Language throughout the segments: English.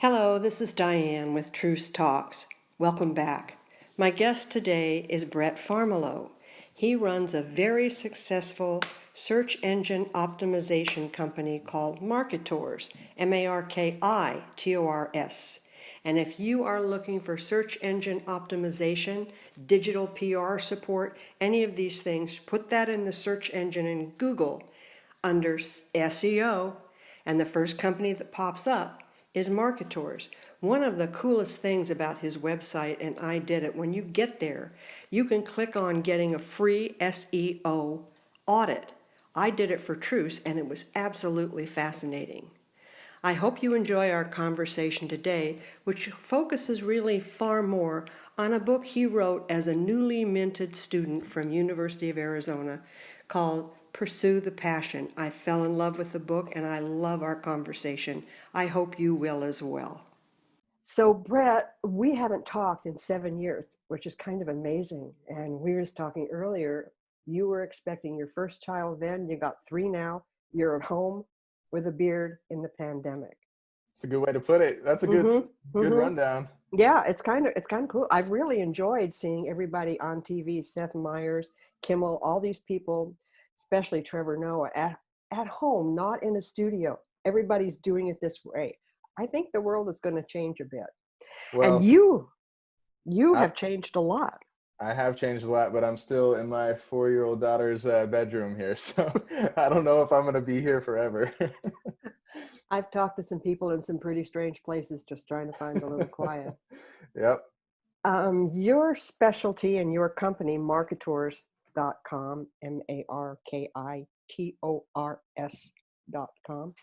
Hello, this is Diann with Truce Talks. Welcome back. My guest today is Brett Farmiloe. He runs a very successful search engine optimization company called Markitors, Markitors. And if you are looking for search engine optimization, digital PR support, any of these things, put that in the search engine in Google under SEO, and the first company that pops up is Markitors. One of the coolest things about his website, and I did it, when you get there, you can click on getting a free SEO audit. I did it for Truce, and it was absolutely fascinating. I hope you enjoy our conversation today, which focuses really far more on a book he wrote as a newly minted student from University of Arizona called Pursue the Passion. I fell in love with the book and I love our conversation. I hope you will as well. So Brett, we haven't talked in 7 years, which is kind of amazing. And we were just talking earlier, you were expecting your first child then, you got 3 now, you're at home with a beard in the pandemic. It's a good way to put it. That's a good rundown. Yeah, it's kind of cool. I've really enjoyed seeing everybody on TV, Seth Meyers, Kimmel, all these people, especially Trevor Noah, at home, not in a studio. Everybody's doing it this way. I think the world is going to change a bit. Well, And you have changed a lot. I have changed a lot, but I'm still in my 4-year-old daughter's bedroom here. So I don't know if I'm going to be here forever. I've talked to some people in some pretty strange places just trying to find a little quiet. Yep. Your specialty and your company, Markitors.com, Markitors.com.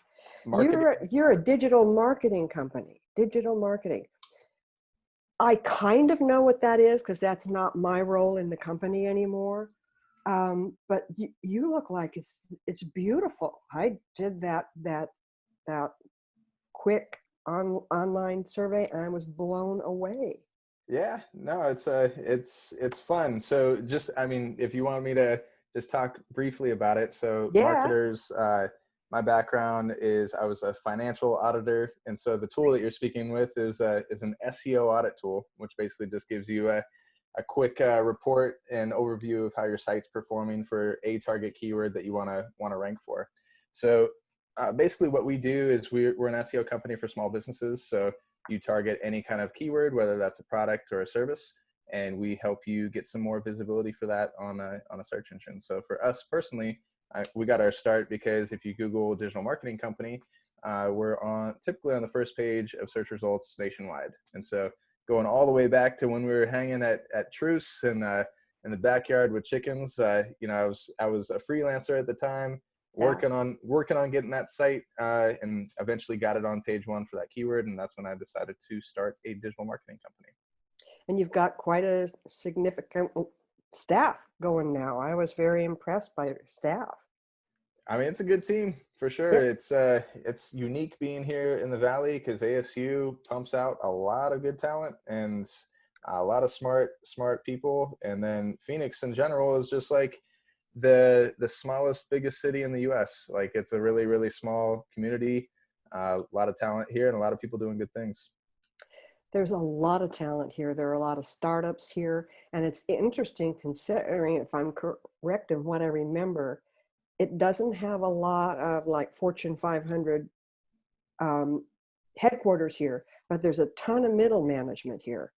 You're a digital marketing company, digital marketing. I kind of know what that is because that's not my role in the company anymore. But you look like it's beautiful. I did that quick online survey and I was blown away. Yeah, no, it's fun. So just, I mean, if you want me to just talk briefly about it. So Yeah. Marketers, my background is I was a financial auditor. And so the tool that you're speaking with is an SEO audit tool, which basically just gives you a quick report and overview of how your site's performing for a target keyword that you want to rank for. So basically what we do is we're an SEO company for small businesses. So you target any kind of keyword, whether that's a product or a service, and we help you get some more visibility for that on a search engine. So for us personally, we got our start because if you Google digital marketing company, we're typically on the first page of search results nationwide. And so going all the way back to when we were hanging at Truce and in the backyard with chickens, I was a freelancer at the time, working on getting that site, and eventually got it on page 1 for that keyword. And that's when I decided to start a digital marketing company. And you've got quite a significant staff going now. I was very impressed by your staff. I mean, it's a good team for sure. Yeah. It's unique being here in the Valley because ASU pumps out a lot of good talent and a lot of smart people. And then Phoenix in general is just like the smallest, biggest city in the U.S. Like it's a really, really small community, a lot of talent here and a lot of people doing good things. There's a lot of talent here. There are a lot of startups here. And it's interesting considering, if I'm correct in what I remember, it doesn't have a lot of like Fortune 500 headquarters here, but there's a ton of middle management here.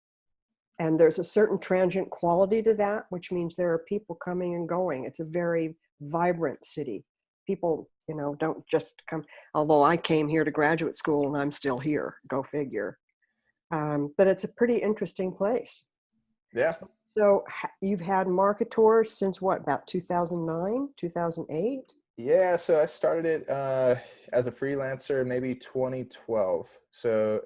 And there's a certain transient quality to that, which means there are people coming and going. It's a very vibrant city. People, don't just come, although I came here to graduate school and I'm still here, go figure. But it's a pretty interesting place. Yeah. So you've had Markitors since what, about 2009, 2008? Yeah, so I started it as a freelancer maybe 2012. So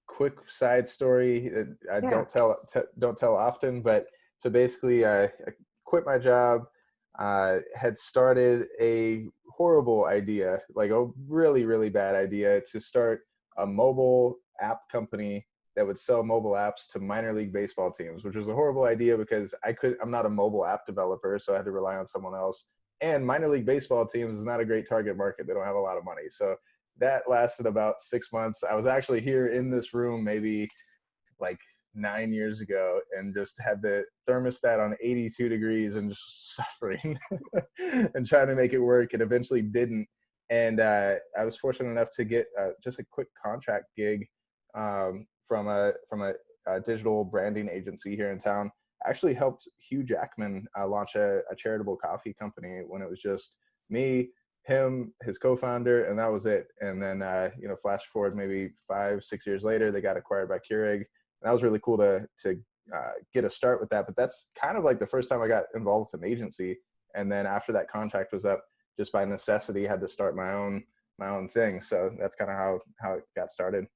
quick side story that I don't tell often, but so basically I quit my job, had started a horrible idea, like a really, really bad idea to start a mobile app company that would sell mobile apps to minor league baseball teams, which was a horrible idea because I'm not a mobile app developer, so I had to rely on someone else. And minor league baseball teams is not a great target market. They don't have a lot of money. So that lasted about 6 months. I was actually here in this room maybe like 9 years ago and just had the thermostat on 82 degrees and just suffering and trying to make it work. It eventually didn't. And I was fortunate enough to get just a quick contract gig from a digital branding agency here in town. I actually helped Hugh Jackman launch a charitable coffee company when it was just me, him, his co-founder, and that was it. And then, flash forward maybe 5-6 years later, they got acquired by Keurig. And that was really cool to get a start with that. But that's kind of like the first time I got involved with an agency. And then after that contract was up, just by necessity, had to start my own thing. So that's kind of how it got started.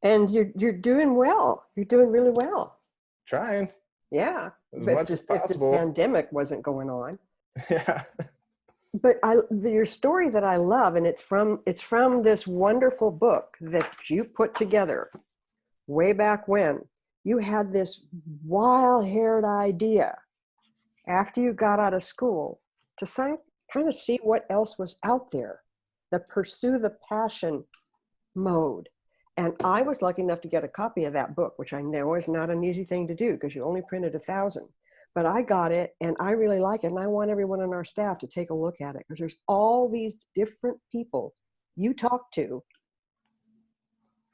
And you're doing well. You're doing really well. Trying. Yeah. As But much as if this possible. pandemic wasn't going on. Yeah. But your story that I love, and it's from this wonderful book that you put together way back when. You had this wild-haired idea after you got out of school to kind of see what else was out there, the pursue the passion mode. And I was lucky enough to get a copy of that book, which I know is not an easy thing to do because you only printed 1,000. But I got it and I really like it. And I want everyone on our staff to take a look at it because there's all these different people you talk to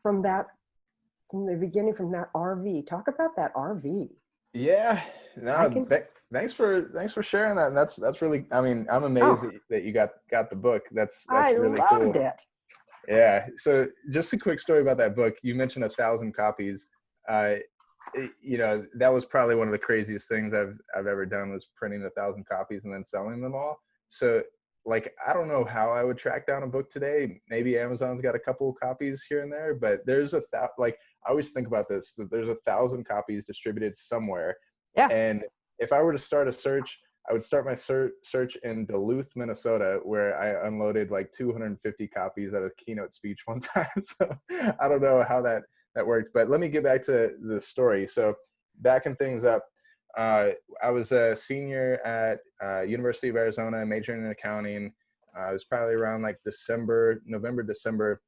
from the beginning, from that RV. Talk about that RV. Yeah. No, thanks for sharing that. And that's really, I mean, I'm amazed that you got the book. That's really cool. I loved it. Yeah. So just a quick story about that book. You mentioned 1,000 copies. That was probably one of the craziest things I've ever done, was printing 1,000 copies and then selling them all. So like, I don't know how I would track down a book today. Maybe Amazon's got a couple of copies here and there, but there's like, I always think about this, that there's 1,000 copies distributed somewhere. Yeah. And if I were to start a search, I would start my search in Duluth, Minnesota, where I unloaded like 250 copies at a keynote speech one time. So I don't know how that worked, but let me get back to the story. So backing things up, I was a senior at University of Arizona, majoring in accounting. I was probably around like November, December,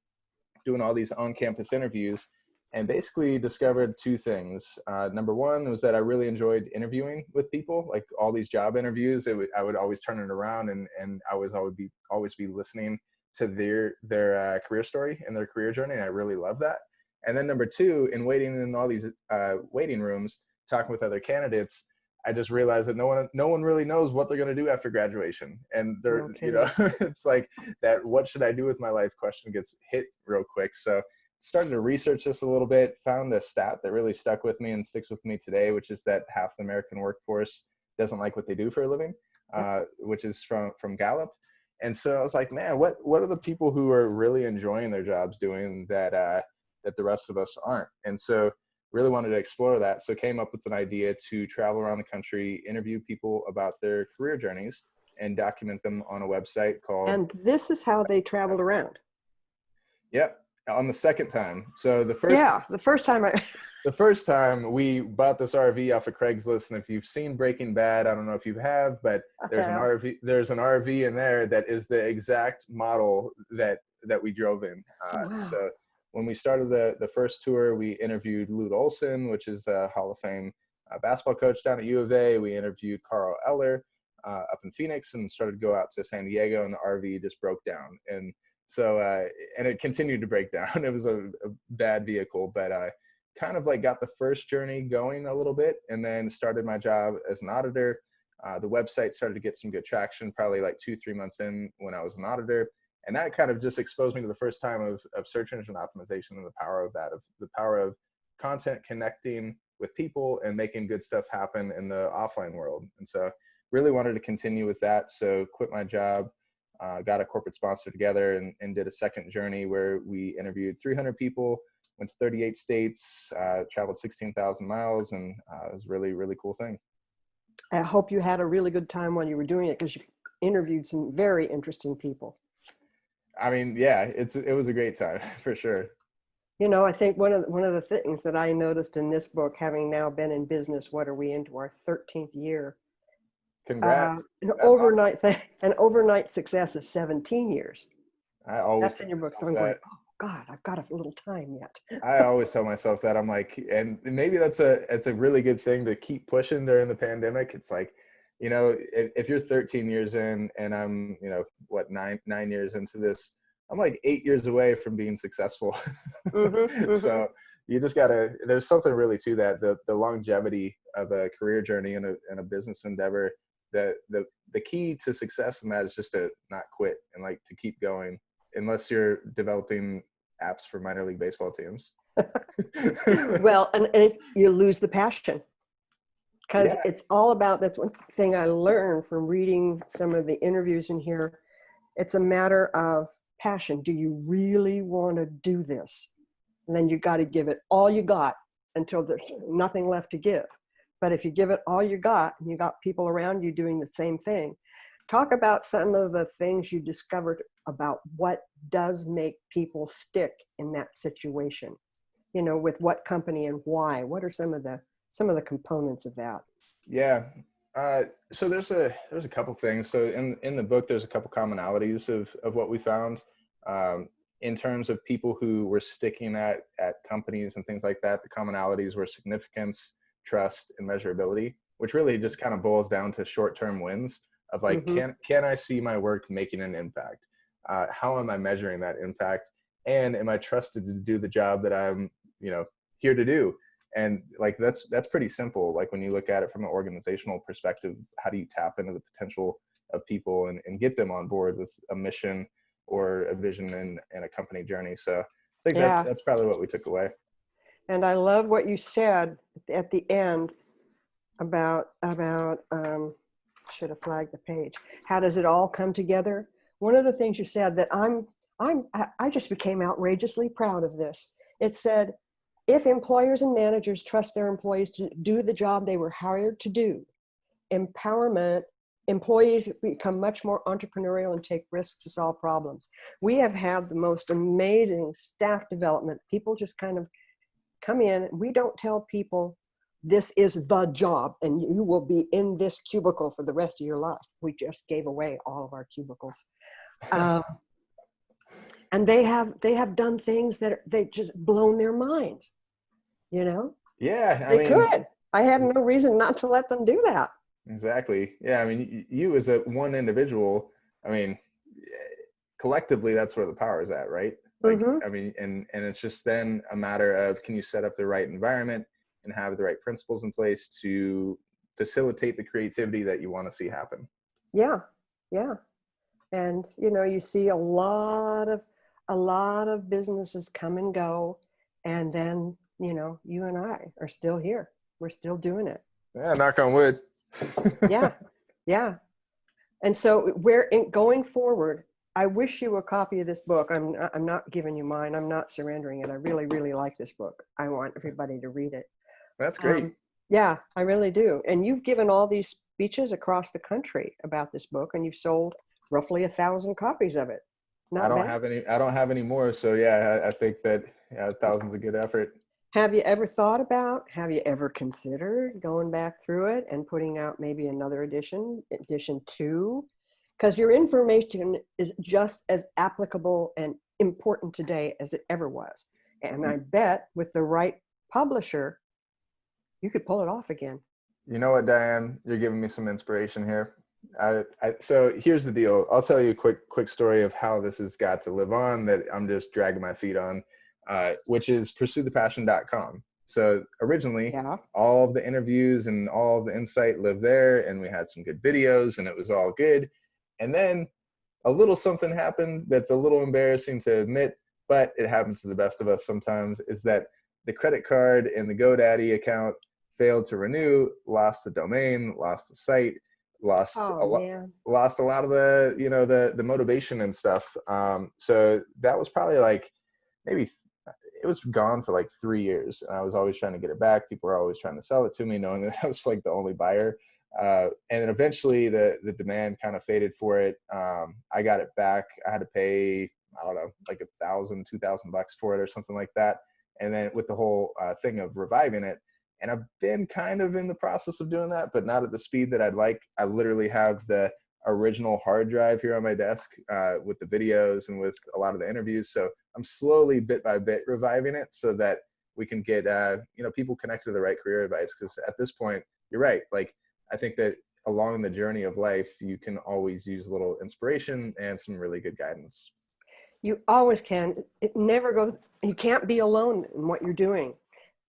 doing all these on-campus interviews, and basically discovered two things. Number one was that I really enjoyed interviewing with people, like all these job interviews. I would always turn it around, and I would always be listening to their career story and their career journey. And I really love that. And then number two, in waiting in all these waiting rooms, talking with other candidates, I just realized that no one really knows what they're going to do after graduation. And it's like that, what should I do with my life question gets hit real quick. So started to research this a little bit, found a stat that really stuck with me and sticks with me today, which is that half the American workforce doesn't like what they do for a living, which is from Gallup. And so I was like, man, what are the people who are really enjoying their jobs doing that the rest of us aren't? And so really wanted to explore that. So came up with an idea to travel around the country, interview people about their career journeys, and document them on a website called. And this is how they traveled around. Yep. On the second time. So the first time we bought this RV off of Craigslist. And if you've seen Breaking Bad, I don't know if you have, but there's an RV in there that is the exact model that we drove in. Wow. So when we started the first tour, we interviewed Lute Olson, which is a Hall of Fame basketball coach down at U of A. We interviewed Carl Eller up in Phoenix, and started to go out to San Diego, and the RV just broke down. And so, and it continued to break down. It was a bad vehicle, but kind of like got the first journey going a little bit, and then started my job as an auditor. The website started to get some good traction, probably like 2-3 months in when I was an auditor. And that kind of just exposed me to the first time of search engine optimization and the power of that, of the power of content connecting with people and making good stuff happen in the offline world. And so really wanted to continue with that. So quit my job, got a corporate sponsor together, and did a second journey where we interviewed 300 people, went to 38 states, traveled 16,000 miles, and it was really, really cool thing. I hope you had a really good time while you were doing it, because you interviewed some very interesting people. I mean, yeah, it was a great time for sure. You know, I think one of the things that I noticed in this book, having now been in business, what are we into our 13th year? Congrats. An overnight success is 17 years. I always That's tell in your book. So myself I'm going, that. oh God, I've got a little time yet. I always tell myself that. I'm like, and maybe it's a really good thing to keep pushing during the pandemic. It's like, if you're 13 years in and I'm, what, nine years into this, I'm like 8 years away from being successful. Mm-hmm, mm-hmm. So you just gotta, there's something really to that, the longevity of a career journey and a business endeavor. The key to success in that is just to not quit and like to keep going, unless you're developing apps for minor league baseball teams. Well, and if you lose the passion, because Yeah, it's all about, that's one thing I learned from reading some of the interviews in here. It's a matter of passion. Do you really want to do this? And then you got to give it all you got until there's nothing left to give. But if you give it all you got and you got people around you doing the same thing, talk about some of the things you discovered about what does make people stick in that situation. With what company and why. What are some of the components of that? yeah. So there's a couple things. So in the book, there's a couple commonalities of what we found, in terms of people who were sticking at companies and things like that. The commonalities were significance, trust, and measurability, which really just kind of boils down to short-term wins of like, Mm-hmm. can I see my work making an impact? How am I measuring that impact? And am I trusted to do the job that I'm, here to do? And like that's pretty simple. Like when you look at it from an organizational perspective, how do you tap into the potential of people and get them on board with a mission or a vision and a company journey? So I think Yeah. that's probably what we took away. And I love what you said at the end about should have flagged the page. How does it all come together? One of the things you said that I just became outrageously proud of this. It said, if employers and managers trust their employees to do the job they were hired to do, empowerment, employees become much more entrepreneurial and take risks to solve problems. We have had the most amazing staff development. People just kind of come in. We don't tell people this is the job and you will be in this cubicle for the rest of your life. We just gave away all of our cubicles. Um, and they have done things that they just blown their minds, Yeah, I they mean, could. I had no reason not to let them do that. exactly. Yeah, I mean, you as a one individual, I mean, collectively, that's where the power is at, right? Like, Mm-hmm. I mean, and it's just then a matter of, can you set up the right environment and have the right principles in place to facilitate the creativity that you want to see happen? Yeah, yeah. And you see a lot of businesses come and go, and then you and I are still here. We're still doing it. Yeah, knock on wood. Yeah, yeah. And so going forward, I wish you a copy of this book. I'm not giving you mine. I'm not surrendering it. I really, really like this book. I want everybody to read it. That's great. Um, yeah, I really do. And you've given all these speeches across the country about this book, and you've sold roughly 1,000 copies of it. I Not don't bad. have any. I don't have any more. So yeah, I think that, yeah, thousands of good effort. Have you ever considered going back through it and putting out maybe another edition two? Because your information is just as applicable and important today as it ever was. And I bet with the right publisher, you could pull it off again. You know what, Diann? You're giving me some inspiration here. So here's the deal. I'll tell you a quick story of how this has got to live on that I'm just dragging my feet on, which is pursuethepassion.com. So originally, Yeah. all of the interviews and all of the insight lived there, and we had some good videos, and it was all good. And then a little something happened that's a little embarrassing to admit, but it happens to the best of us sometimes, is that the credit card and the GoDaddy account failed to renew, lost the domain, lost the site, lost Oh a lot, man. lost a lot of the motivation and stuff. So that was probably like maybe it was gone for like 3 years, and I was always trying to get it back. People were always trying to sell it to me, knowing that I was like the only buyer. And then eventually the demand kind of faded for it. I got it back. I had to pay, I don't know, like $1,000, $2,000 for it or something like that. And then with the whole thing of reviving it, and I've been kind of in the process of doing that, but not at the speed that I'd like. I literally have the original hard drive here on my desk with the videos and with a lot of the interviews. So I'm slowly, bit by bit, reviving it so that we can get people connected to the right career advice. Because at this point, you're right. Like, I think that along the journey of life, you can always use a little inspiration and some really good guidance. You always can. It never goes, you can't be alone in what you're doing.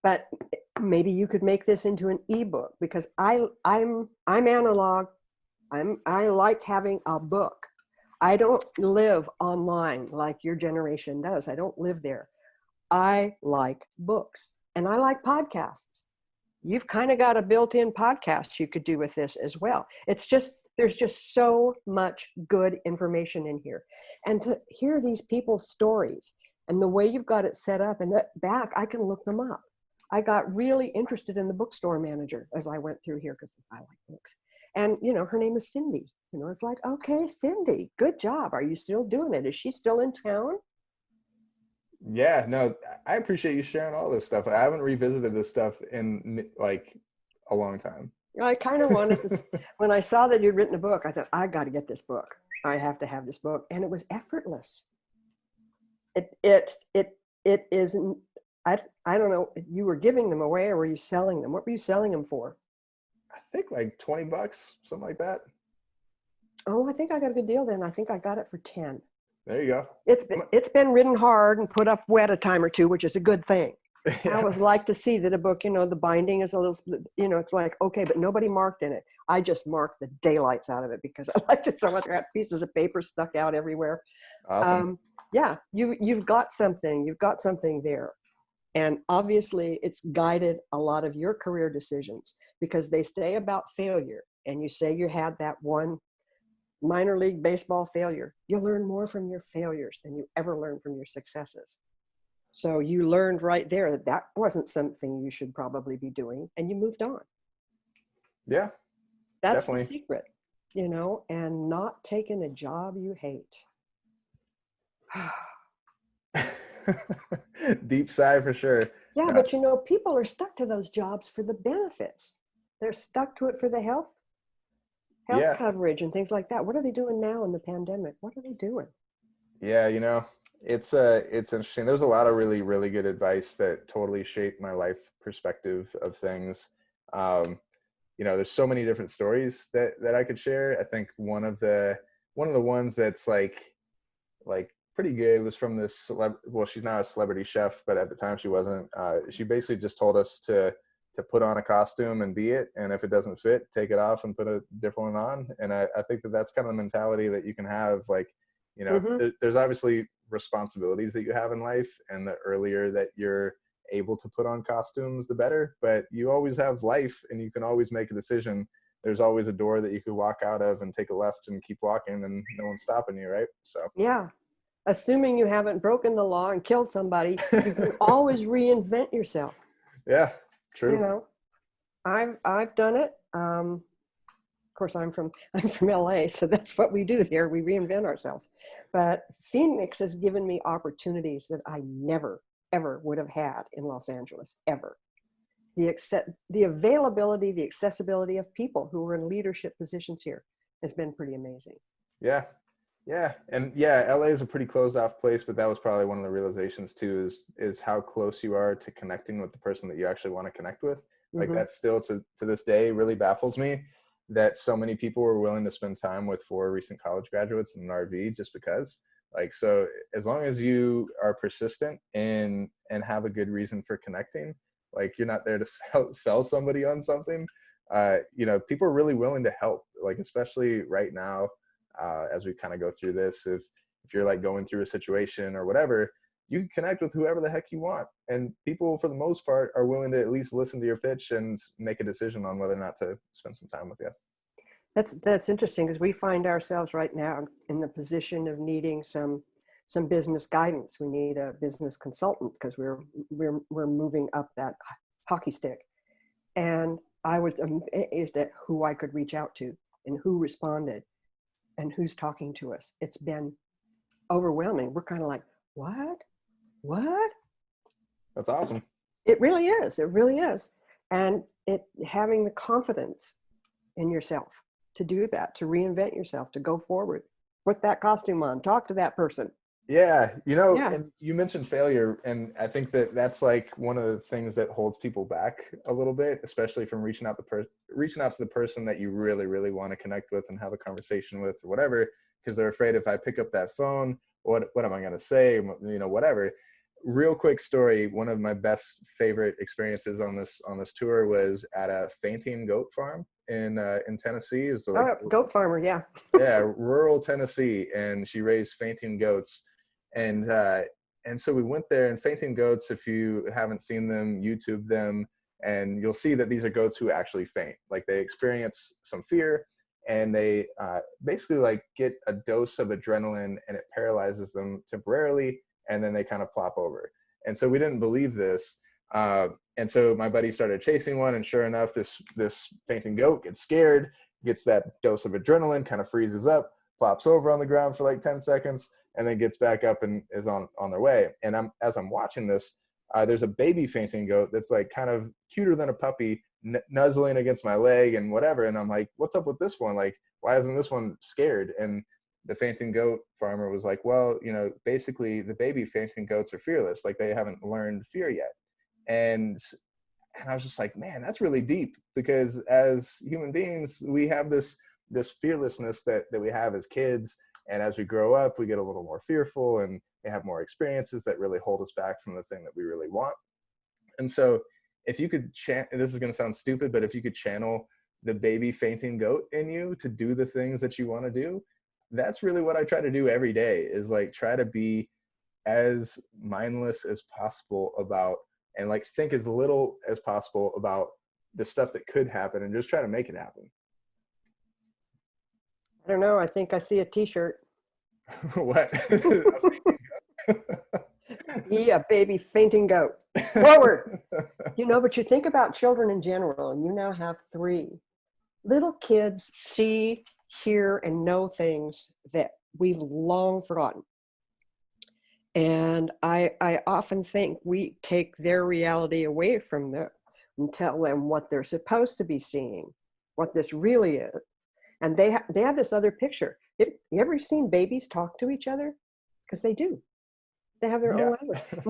But maybe you could make this into an ebook, because I'm analog. I like having a book. I don't live online like your generation does. I don't live there. I like books, and I like podcasts. You've kind of got a built-in podcast you could do with this as well. It's just, there's just so much good information in here. And to hear these people's stories and the way you've got it set up, and that back, I can look them up. I got really interested in the bookstore manager as I went through here, because I like books. And, her name is Cindy. It's like, okay, Cindy, good job. Are you still doing it? Is she still in town? Yeah, no, I appreciate you sharing all this stuff. I haven't revisited this stuff in like a long time. I kind of wanted to, when I saw that you'd written a book, I thought, I got to get this book. I have to have this book. And it was effortless. It isn't, I don't know, you were giving them away, or were you selling them? What were you selling them for? I think like $20, something like that. Oh, I think I got a good deal then. I think I got it for 10. There you go. It's been written hard and put up wet a time or two, which is a good thing. Yeah. I always like to see that a book, the binding is a little, it's like, okay, but nobody marked in it. I just marked the daylights out of it because I liked it so much. I had pieces of paper stuck out everywhere. Awesome. Yeah, you've got something there. And obviously it's guided a lot of your career decisions, because they say about failure, and you say you had that one minor league baseball failure. You'll learn more from your failures than you ever learn from your successes. So you learned right there that that wasn't something you should probably be doing, and you moved on. Yeah, that's definitely the secret, and not taking a job you hate. Deep sigh for sure. Yeah, but people are stuck to those jobs for the benefits. They're stuck to it for the health coverage and things like that. What are they doing now in the pandemic? What are they doing? Yeah, it's interesting. There's a lot of really, really good advice that totally shaped my life perspective of things. There's so many different stories that I could share. I think one of the ones that's like pretty good was from this she's now a celebrity chef, but at the time she wasn't. She basically just told us to put on a costume and be it, and if it doesn't fit, take it off and put a different one on. And I think that's kind of the mentality that you can have. Like, there's obviously responsibilities that you have in life, and the earlier that you're able to put on costumes, the better. But you always have life, and you can always make a decision. There's always a door that you could walk out of and take a left and keep walking, and no one's stopping you, right? So yeah, assuming you haven't broken the law and killed somebody, you can always reinvent yourself. Yeah, true. I've done it. Of course, I'm from LA, so that's what we do here. We reinvent ourselves. But Phoenix has given me opportunities that I never, ever would have had in Los Angeles, ever. The availability, the accessibility of people who are in leadership positions here has been pretty amazing. Yeah. And yeah, LA is a pretty closed off place, but that was probably one of the realizations too, is how close you are to connecting with the person that you actually want to connect with. Like that still to this day really baffles me, that so many people were willing to spend time with 4 recent college graduates in an RV just because. Like, so as long as you are persistent and have a good reason for connecting, like you're not there to sell somebody on something, people are really willing to help, like, especially right now, as we kind of go through this. If you're like going through a situation or whatever, you can connect with whoever the heck you want. And people, for the most part, are willing to at least listen to your pitch and make a decision on whether or not to spend some time with you. That's interesting, because we find ourselves right now in the position of needing some business guidance. We need a business consultant because we're moving up that hockey stick. And I was amazed at who I could reach out to and who responded and who's talking to us. It's been overwhelming. We're kind of like, what? That's awesome. It really is. And having the confidence in yourself to do that, to reinvent yourself, to go forward. Put that costume on, talk to that person. Yeah, Yeah. and you mentioned failure, and I think that that's like one of the things that holds people back a little bit, especially from reaching out to the person that you really, really want to connect with and have a conversation with, or whatever, because they're afraid if I pick up that phone, what am I going to say, whatever. Real quick story: one of my best favorite experiences on this tour was at a fainting goat farm in Tennessee. It was like, Oh, goat farmer. Yeah. yeah, rural Tennessee, and she raised fainting goats, and so we went there. And fainting goats, if you haven't seen them, YouTube them, and you'll see that these are goats who actually faint. Like, they experience some fear, and they basically like get a dose of adrenaline, and it paralyzes them temporarily, and then they kind of plop over. And so we didn't believe this. And so my buddy started chasing one, and sure enough, this fainting goat gets scared, gets that dose of adrenaline, kind of freezes up, flops over on the ground for like 10 seconds, and then gets back up and is on their way. And as I'm watching this, there's a baby fainting goat that's like kind of cuter than a puppy, nuzzling against my leg and whatever. And I'm like, what's up with this one? Like, why isn't this one scared? And the fainting goat farmer was like, well, basically the baby fainting goats are fearless. Like, they haven't learned fear yet. And I was just like, man, that's really deep, because as human beings, we have this fearlessness that we have as kids. And as we grow up, we get a little more fearful, and we have more experiences that really hold us back from the thing that we really want. And so if you could this is going to sound stupid, but if you could channel the baby fainting goat in you to do the things that you want to do, that's really what I try to do every day, is like try to be as mindless as possible about, and like think as little as possible about the stuff that could happen, and just try to make it happen. I don't know. I think I see a t-shirt. What? Yeah, baby fainting goat. Forward. But you think about children in general, and you now have 3. Little kids see, hear, and know things that we've long forgotten. And I often think we take their reality away from them and tell them what they're supposed to be seeing, what this really is. And they have this other picture. You ever seen babies talk to each other? Because they do. They have their own language. And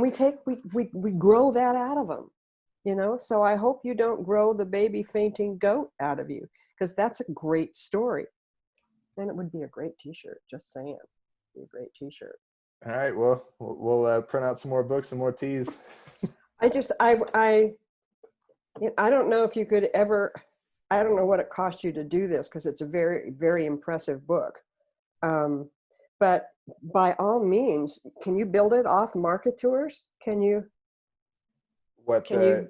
we grow that out of them, So I hope you don't grow the baby fainting goat out of you, because that's a great story. And it would be a great t-shirt, just saying. It'd be a great t-shirt. All right, well, we'll print out some more books and more teas. I don't know if you could ever, I don't know what it cost you to do this, because it's a very, very impressive book. But by all means, can you build it off Markitors? Can you? Like the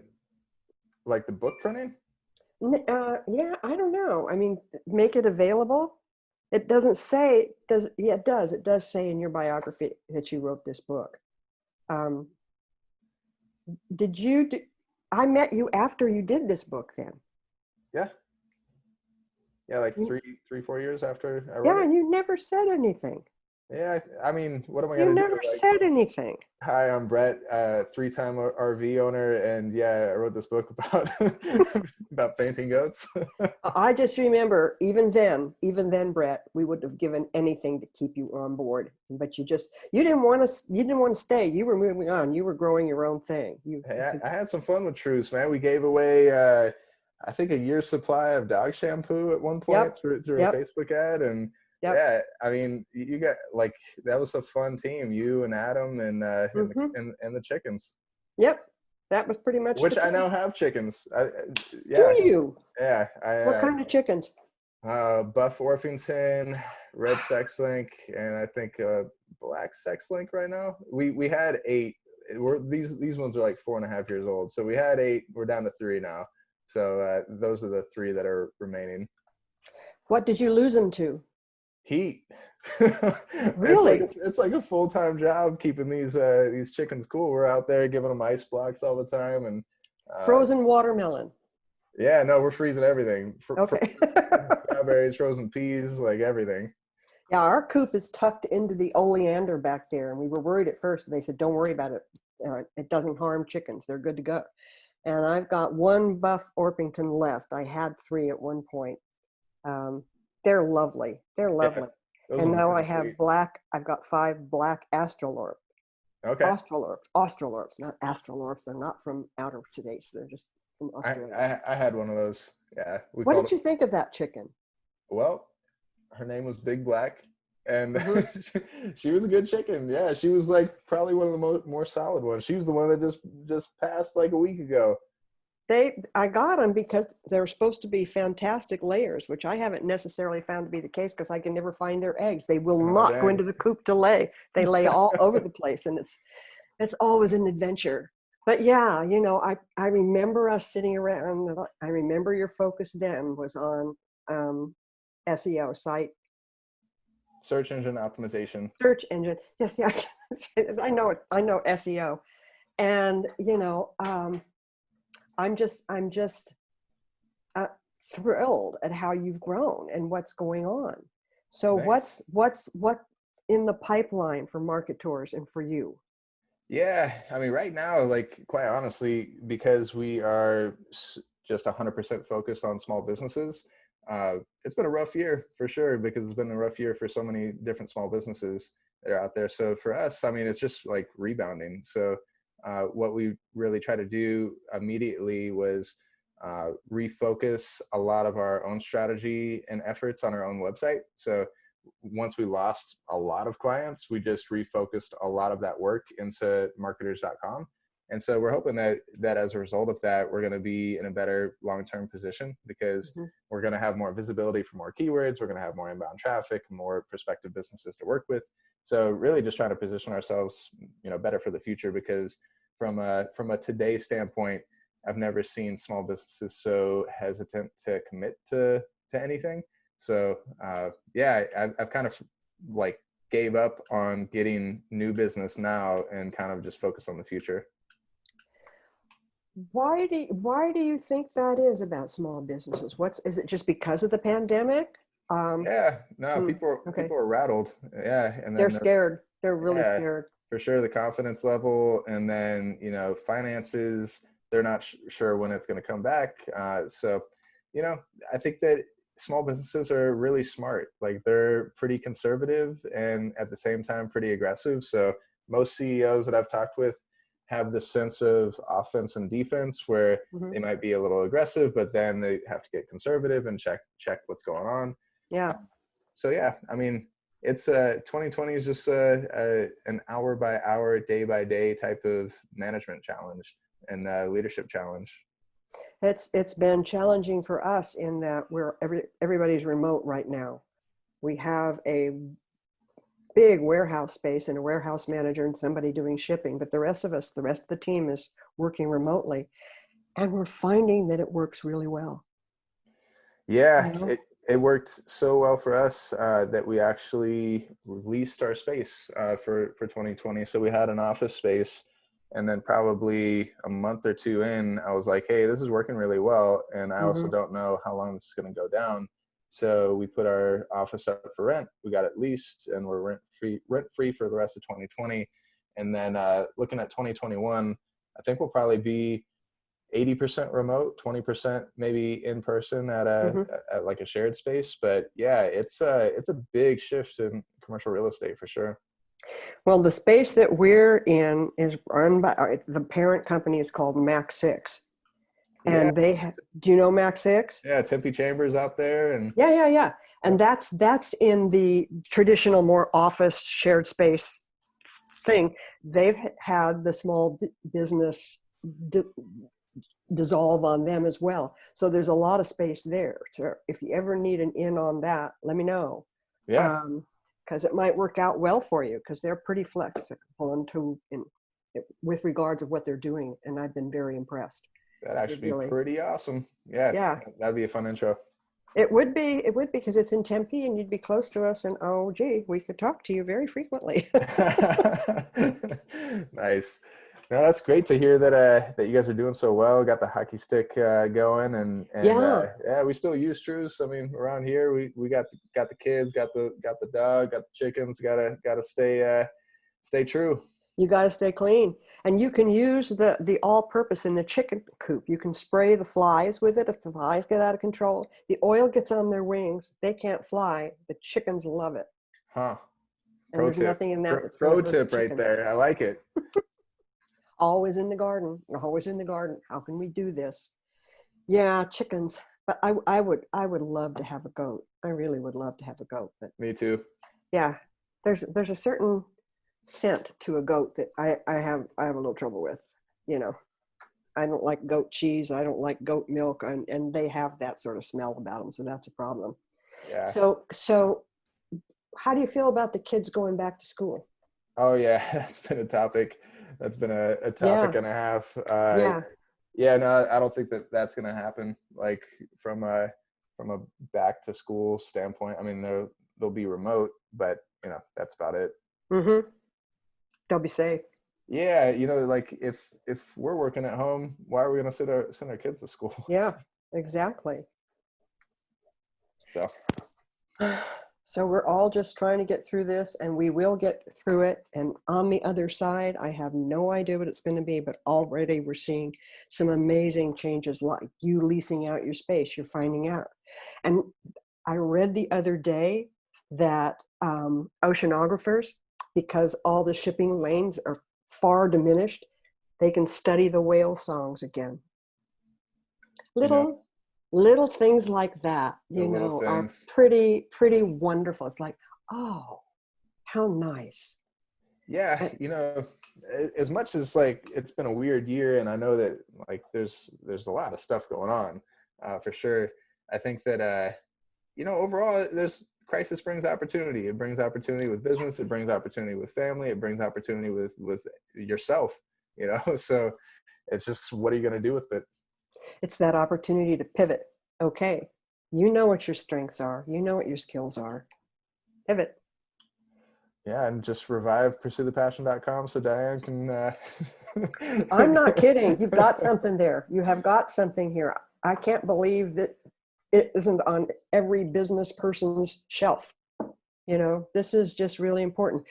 book printing? Yeah, I don't know. I mean, make it available. It doesn't say, yeah, it does. It does say in your biography that you wrote this book. I met you after you did this book then. Yeah. Yeah, like 3-4 years after I wrote it. Yeah, and you never said anything. Yeah, I mean, what am I going to do? You never said anything. Hi, I'm Brett, 3-time RV owner, and yeah, I wrote this book about about fainting goats. I just remember, even then, Brett, we would have given anything to keep you on board. But you didn't want to stay. You were moving on. You were growing your own thing. I had some fun with Truce, man. We gave away, I think, a year's supply of dog shampoo at one point through a Facebook ad, and yeah, I mean, you got like, that was a fun team. You and Adam and the chickens. Yep, that was pretty much. Which I now have chickens. Do you? Yeah. What kind of chickens? Buff Orpington, red sex link, and I think black sex link right now. We had 8. These ones are like 4.5 years old. So we had 8. We're down to 3 now. So those are the 3 that are remaining. What did you lose them to? Heat. Really? It's like a full-time job keeping these chickens cool. We're out there giving them ice blocks all the time, and frozen watermelon. Yeah, no, we're freezing everything. Okay. Strawberries, frozen peas, like everything. Yeah, our coop is tucked into the oleander back there, and we were worried at first, but they said, don't worry about it. It doesn't harm chickens. They're good to go. And I've got 1 Buff Orpington left. I had 3 at one point. they're lovely. They're Yeah, lovely. those And ones now are I pretty sweet. have black, I've got 5 black Okay. Australorps, not astralorps. They're not from outer space. They're just from I, Australia. I had one of those. Yeah, we What called did it. you think of that chicken? Well, her name was Big Black, and Hmm. she was a good chicken. Yeah, she was like probably one of the more solid ones. She was the one that just passed like a week ago. I got them because they're supposed to be fantastic layers, which I haven't necessarily found to be the case because I can never find their eggs. They will Oh not go dang. into the coop to lay. They lay all over the place, and it's always an adventure. But yeah, I remember us sitting around. I remember your focus then was on um, SEO, site Search engine optimization. search engine. Yes, yeah, I know it. I know SEO, and I'm just uh, thrilled at how you've grown and what's going on. So Thanks. what in the pipeline for Markitors and for you? Yeah, I mean, right now, like quite honestly, because we are just 100% focused on small businesses, it's been a rough year for sure because it's been a rough year for so many different small businesses that are out there. So for us, I mean, it's just like rebounding. So what we really try to do immediately was refocus a lot of our own strategy and efforts on our own website. So once we lost a lot of clients, we just refocused a lot of that work into marketers.com. And so we're hoping that as a result of that, we're going to be in a better long-term position because Mhm. we're going to have more visibility for more keywords. We're going to have more inbound traffic, more prospective businesses to work with. So really just trying to position ourselves, better for the future because from a today standpoint, I've never seen small businesses so hesitant to commit to anything. So yeah, I've kind of like gave up on getting new business now and kind of just focus on the future. Why do you think that is about small businesses? Is it just because of the pandemic? Um, Yeah, no, hmm, people okay, people are rattled. Yeah, and they're then scared. They're really yeah, scared. for sure the confidence level, and then finances. They're not sure when it's going to come back. So, you know, I think that small businesses are really smart. Like they're pretty conservative and at the same time pretty aggressive. So most CEOs that I've talked with have this sense of offense and defense where Hmm. they might be a little aggressive, but then they have to get conservative and check what's going on. Yeah. So yeah, I mean, it's 2020 is just an hour by hour, day by day type of management challenge and leadership challenge. It's been challenging for us in that everybody's remote right now. We have a big warehouse space and a warehouse manager and somebody doing shipping, but the rest of the team is working remotely, and we're finding that it works really well. You Yeah, know? it worked so well for us that we actually leased our space for 2020. So we had an office space, and then probably a month or two in, I was like, "Hey, this is working really well," and I also Hmm. don't know how long this is going to go down. So we put our office up for rent. We got it leased, and we're rent free for the rest of 2020. And then looking at 2021, I think we'll probably be 80% remote, 20% maybe in person Hmm. at like a shared space. But yeah, it's a big shift in commercial real estate for sure. Well, the space that we're in is run by the parent company is called Mac 6. Yeah, And do you know Mac 6? yeah, Tempe Chambers out there, and Yeah, yeah, yeah. And yep, that's in the traditional more office shared space thing. They've had the small business di- dissolve on them as well. So there's a lot of space there. So if you ever need an in on that, let me know. yeah, Because it might work out well for you because they're pretty flexible with regards of what they're doing. And I've been very impressed. that'd They actually be really, pretty awesome. Yeah, yeah, that'd be a fun intro. it would be because it's in Tempe and you'd be close to us. And oh, gee, we could talk to you very frequently. Nice. No, that's great to hear that you guys are doing so well. Got the hockey stick going, and Yeah. yeah, we still use Truce. I mean, around here we got the kids, got the dog, got the chickens. Gotta stay true. You got to stay clean. And you can use the all-purpose in the chicken coop. You can spray the flies with it if the flies get out of control. The oil gets on their wings. They can't fly. The chickens love it. Huh. And Pro there's tip. nothing in that that's going Pro to hurt the tip right chickens. there. I like it. Always in the garden. Always in the garden. How can we do this? Yeah, chickens. But I would love to have a goat. I really would love to have a goat. But Me too. yeah, there's a certain scent to a goat that I have a little trouble with. You know, I don't like goat cheese. I don't like goat milk, and they have that sort of smell about them. So that's a problem. Yeah. So how do you feel about the kids going back to school? Oh yeah, that's been a topic. That's been a topic Yeah. and a half. Yeah. Yeah, no, I don't think that that's going to happen. Like from a back to school standpoint, I mean, they'll be remote, but that's about it. Mm-hmm. They'll be safe. Yeah, like if we're working at home, why are we going to send our kids to school? Yeah, exactly. So we're all just trying to get through this, and we will get through it. And on the other side, I have no idea what it's going to be, but already we're seeing some amazing changes, like you leasing out your space, you're finding out. And I read the other day that oceanographers, because all the shipping lanes are far diminished, they can study the whale songs again. Little things like that, are pretty wonderful. It's like, oh, how nice. Yeah, as much as like it's been a weird year, and I know that like there's a lot of stuff going on, for sure. I think that overall, there's crisis brings opportunity. It brings opportunity with business. It brings opportunity with family. It brings opportunity with yourself. So it's just, what are you going to do with it? It's that opportunity to pivot. Okay, you know what your strengths are. You know what your skills are. Pivot. Yeah, and just revive pursuethepassion.com so Diann can... I'm not kidding. You've got something there. You have got something here. I can't believe that it isn't on every business person's shelf. This is just really important.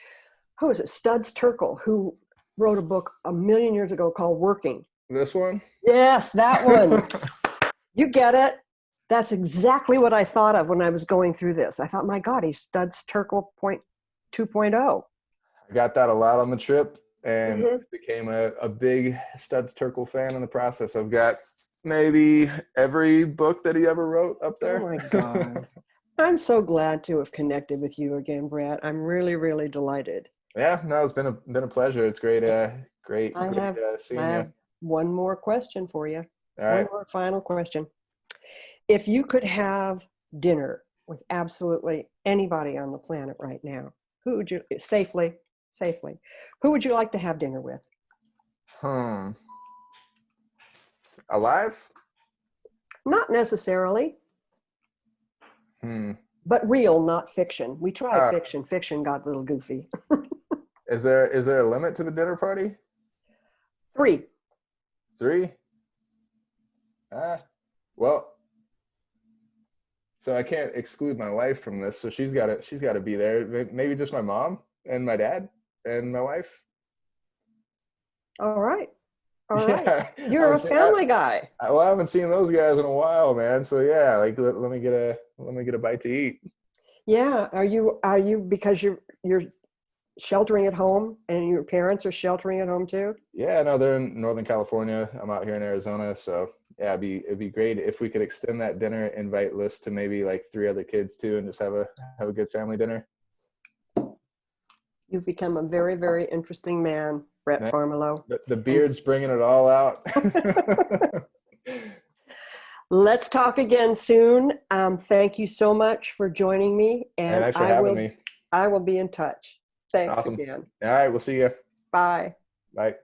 Who is it? Studs Terkel, who wrote a book a million years ago called Working. This one? Yes, that one. You get it. That's exactly what I thought of when I was going through this. I thought, my God, he's Studs Terkel 2.0. I got that a lot on the trip, and became a big Studs Terkel fan in the process. I've got maybe every book that he ever wrote up there. Oh my God. I'm so glad to have connected with you again, Brett. I'm really, really delighted. Yeah, no, it's been a pleasure. It's great seeing I have you. one more question for you. All right. One more final question. If you could have dinner with absolutely anybody on the planet right now, who would you safely, who would you like to have dinner with? Alive? Not necessarily. But real, not fiction. We tried fiction. Fiction got a little goofy. Is there a limit to the dinner party? 3. 3? Well, so I can't exclude my wife from this, so she's got to be there. Maybe just my mom and my dad and my wife. All right. Yeah, You're a family guy. I haven't seen those guys in a while, man. So yeah, like let me get a bite to eat. Yeah. Are you because you're sheltering at home and your parents are sheltering at home too? Yeah, no, they're in Northern California. I'm out here in Arizona, so yeah, it'd be great if we could extend that dinner invite list to maybe like 3 other kids too, and just have a good family dinner. You've become a very, very interesting man, Brett Farmiloe. The beard's bringing it all out. Let's talk again soon. Thank you so much for joining me. And thanks for having me. I will be in touch. Thanks awesome. again. All right, we'll see you. Bye. Bye.